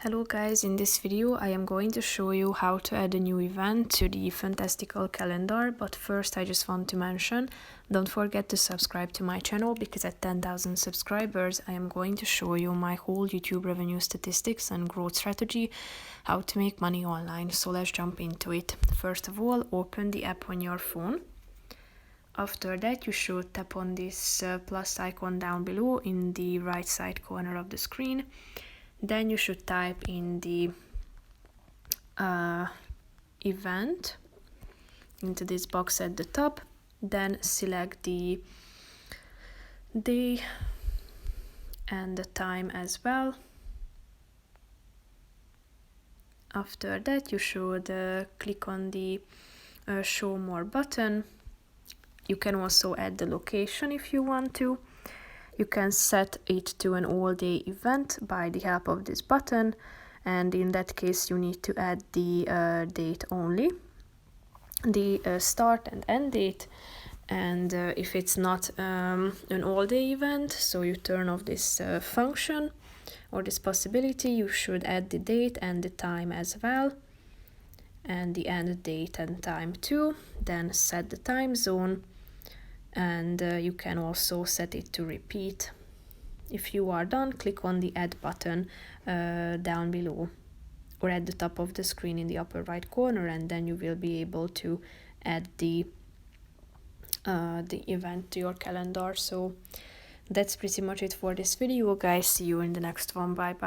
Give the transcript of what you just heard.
Hello guys, in this video I am going to show you how to add a new event to the Fantastical calendar, but first I just want to mention, don't forget to subscribe to my channel because at 10,000 subscribers I am going to show you my whole YouTube revenue statistics and growth strategy, how to make money online. So let's jump into it. First of all, open the app on your phone. After that you should tap on this plus icon down below in the right side corner of the screen. Then you should type in the event into this box at the top. Then select the day and the time as well. After that you should click on the show more button. You can also add the location if you want to. You can set it to an all-day event by the help of this button, and in that case you need to add the date only, the start and end date. And if it's not an all-day event, so you turn off this function or this possibility, you should add the date and the time as well, and the end date and time too. Then set the time zone, and you can also set it to repeat. If you are done, click on the add button down below or at the top of the screen in the upper right corner, and then you will be able to add the event to your calendar. So that's pretty much it for this video, guys. See you in the next one. Bye bye.